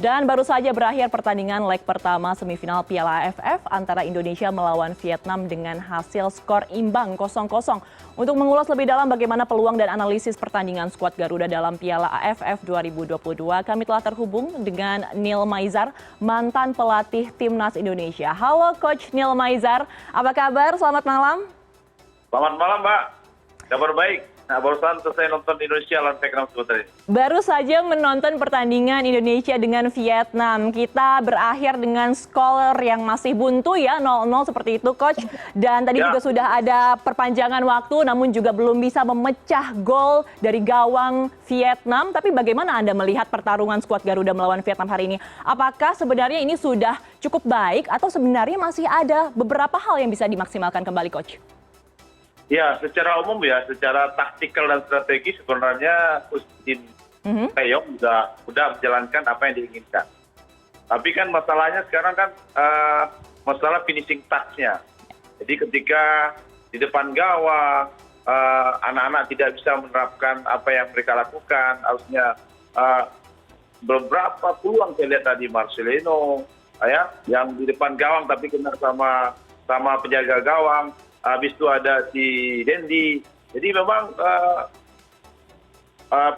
Dan baru saja berakhir pertandingan leg pertama semifinal Piala AFF antara Indonesia melawan Vietnam dengan hasil skor imbang 0-0. Untuk mengulas lebih dalam bagaimana peluang dan analisis pertandingan skuad Garuda dalam Piala AFF 2022, kami telah terhubung dengan Nil Maizar, mantan pelatih Timnas Indonesia. Halo Coach Nil Maizar, apa kabar? Selamat malam. Selamat malam, Mbak. Kabar baik. Nah, barusan selesai nonton Indonesia lawan Vietnam sebentar ini. Baru saja menonton pertandingan Indonesia dengan Vietnam. Kita berakhir dengan skor yang masih buntu ya, 0-0 seperti itu, Coach. Dan tadi juga sudah ada perpanjangan waktu, namun juga belum bisa memecah gol dari gawang Vietnam. Tapi bagaimana Anda melihat pertarungan skuad Garuda melawan Vietnam hari ini? Apakah sebenarnya ini sudah cukup baik atau sebenarnya masih ada beberapa hal yang bisa dimaksimalkan kembali, Coach? Ya, secara umum ya, secara taktikal dan strategi sebenarnya Coach Sinteyong sudah menjalankan apa yang diinginkan. Tapi kan masalahnya sekarang kan masalah finishing touch-nya. Jadi ketika di depan gawang anak-anak tidak bisa menerapkan apa yang mereka lakukan, harusnya beberapa peluang saya lihat tadi Marcelino ya, yang di depan gawang tapi kena sama penjaga gawang. Habis itu ada si Dendi. Jadi memang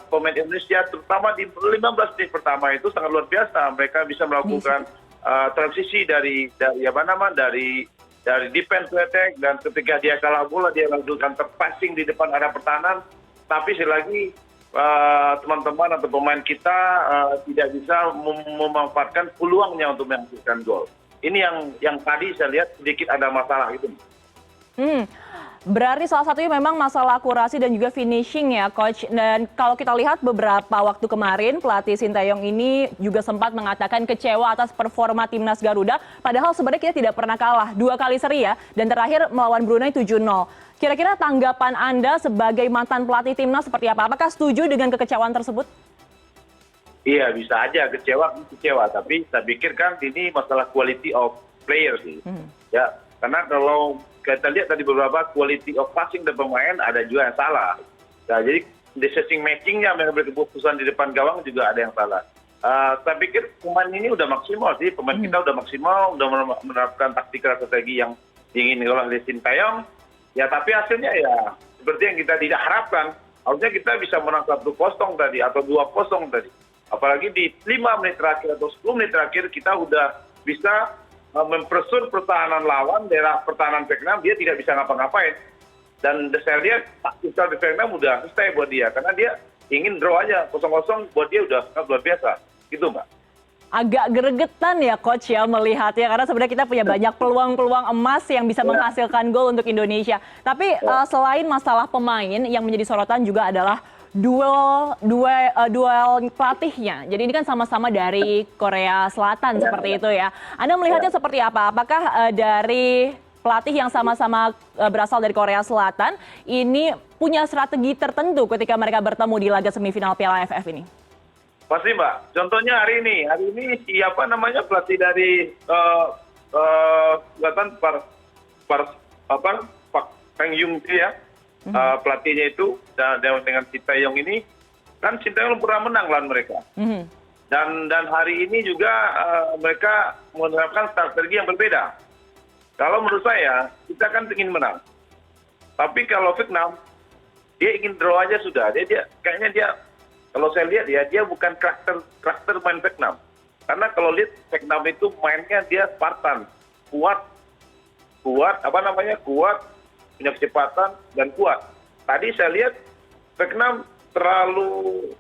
pemain Indonesia terutama di 15 menit pertama itu sangat luar biasa. Mereka bisa melakukan transisi dari defense to attack, dan ketika dia kalah bola dia lakukan terpassing di depan area pertahanan. Tapi sekali lagi teman-teman atau pemain kita tidak bisa memanfaatkan peluangnya untuk menghasilkan gol. Ini yang tadi saya lihat sedikit ada masalah gitu. Berarti salah satunya memang masalah akurasi dan juga finishing ya, Coach. Dan kalau kita lihat beberapa waktu kemarin, pelatih Sinteyong ini juga sempat mengatakan kecewa atas performa Timnas Garuda. Padahal sebenarnya kita tidak pernah kalah, 2 kali seri ya. Dan terakhir melawan Brunei 7-0. Kira-kira tanggapan Anda sebagai mantan pelatih Timnas seperti apa? Apakah setuju dengan kekecewaan tersebut? Iya, bisa aja kecewa. Tapi saya pikir kan ini masalah quality of player sih. Ya, karena kalau kita lihat tadi beberapa quality of passing dan pemain ada juga yang salah. Nah, jadi decision matching-nya mengambil keputusan di depan gawang juga ada yang salah. Saya pikir pemain ini udah maksimal sih, pemain kita udah maksimal, udah menerapkan taktik strategi yang diinginkan oleh Sinteyong. Ya, tapi hasilnya ya seperti yang kita tidak harapkan. Harusnya kita bisa menang 1-0 tadi atau 2-0 tadi. Apalagi di 5 menit terakhir atau 10 menit terakhir kita udah bisa mempersun pertahanan lawan, daerah pertahanan Vietnam, dia tidak bisa ngapa-ngapain. Dan saya lihat taktikal di Vietnam udah selesai buat dia, karena dia ingin draw aja, 0-0 buat dia udah luar biasa. Gitu, Mbak. Agak gregetan ya, Coach ya, melihatnya, karena sebenarnya kita punya banyak peluang-peluang emas yang bisa menghasilkan gol untuk Indonesia. Tapi selain masalah pemain, yang menjadi sorotan juga adalah duel pelatihnya. Jadi ini kan sama-sama dari Korea Selatan seperti itu ya. Anda melihatnya seperti apa? Apakah dari pelatih yang sama-sama berasal dari Korea Selatan ini punya strategi tertentu ketika mereka bertemu di laga semifinal Piala AFF ini? Pasti, Mbak. Contohnya hari ini siapa namanya pelatih dari Selatan Pak Kang Yung ya. Pelatihnya itu dengan Sinteyong ini kan Sinteyong pernah menang lawan mereka. Dan hari ini juga mereka menerapkan strategi yang berbeda. Kalau menurut saya kita kan ingin menang, tapi kalau Vietnam dia ingin draw aja sudah. Kayaknya dia kalau saya lihat dia bukan karakter main Vietnam. Karena kalau lihat Vietnam itu mainnya dia Spartan, kuat, punya kecepatan dan kuat. Tadi saya lihat Vietnam terlalu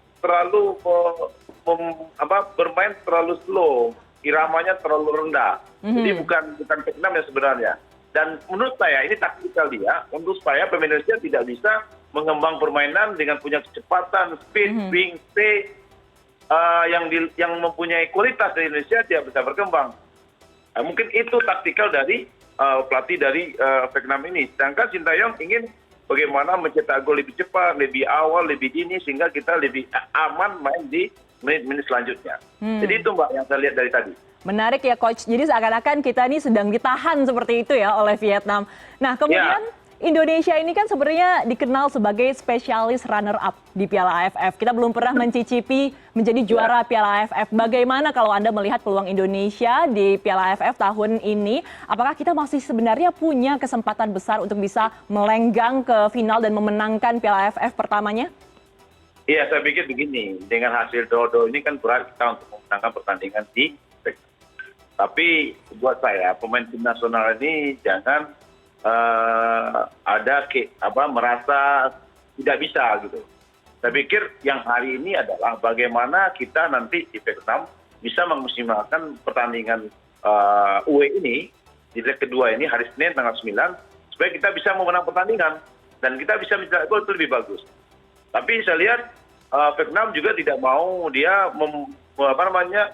bermain terlalu slow, iramanya terlalu rendah. Jadi bukan Vietnam yang sebenarnya. Dan menurut saya ini taktikal dia, untuk supaya pemain Indonesia tidak bisa mengembang permainan dengan punya kecepatan, speed, swing, stay yang mempunyai kualitas dari Indonesia tidak bisa berkembang. Mungkin itu taktikal dari pelatih dari Vietnam ini. Sedangkan Sinteyong ingin bagaimana mencetak gol lebih cepat, lebih awal, lebih dini, sehingga kita lebih aman main di menit-menit selanjutnya. Jadi itu, Mbak, yang saya lihat dari tadi. Menarik ya, Coach. Jadi seakan-akan kita ini sedang ditahan seperti itu ya oleh Vietnam. Nah, kemudian Indonesia ini kan sebenarnya dikenal sebagai spesialis runner up di Piala AFF. Kita belum pernah mencicipi menjadi juara Piala AFF. Bagaimana kalau Anda melihat peluang Indonesia di Piala AFF tahun ini? Apakah kita masih sebenarnya punya kesempatan besar untuk bisa melenggang ke final dan memenangkan Piala AFF pertamanya? Iya, saya pikir begini, dengan hasil dodo ini kan berat kita untuk memenangkan pertandingan di Vietnam. Tapi buat saya, pemain tim nasional ini jangan merasa tidak bisa gitu. Saya pikir yang hari ini adalah bagaimana kita nanti di Vietnam bisa memaksimalkan pertandingan UE ini di leg kedua ini hari Senin tanggal 9 supaya kita bisa memenang pertandingan dan kita bisa mencetak gol itu lebih bagus. Tapi saya lihat Vietnam juga tidak mau dia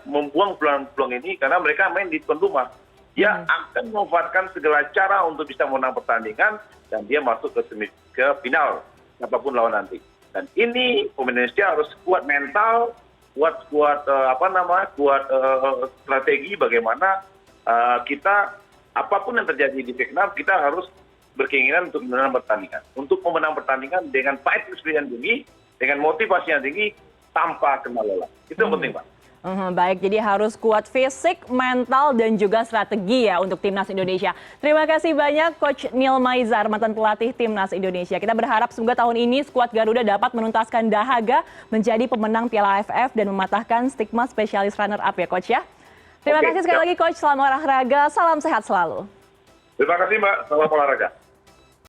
membuang peluang-peluang ini karena mereka main di tuan rumah. Dia akan memanfaatkan segala cara untuk bisa menang pertandingan dan dia masuk ke final apapun lawan nanti. Dan ini pemain Indonesia harus kuat mental, kuat strategi bagaimana kita apapun yang terjadi di Vietnam kita harus berkeinginan untuk menang pertandingan. Untuk memenang pertandingan dengan fight spirit yang tinggi, dengan motivasi yang tinggi tanpa kena lelah. Itu yang penting, Pak. Baik, jadi harus kuat fisik, mental, dan juga strategi ya untuk Timnas Indonesia. Terima kasih banyak Coach Neil Maizar, mantan pelatih Timnas Indonesia. Kita berharap semoga tahun ini skuad Garuda dapat menuntaskan dahaga menjadi pemenang Piala AFF dan mematahkan stigma spesialis runner-up ya Coach ya. Terima kasih sekali lagi Coach, selamat olahraga, salam sehat selalu. Terima kasih Mbak, selamat olahraga.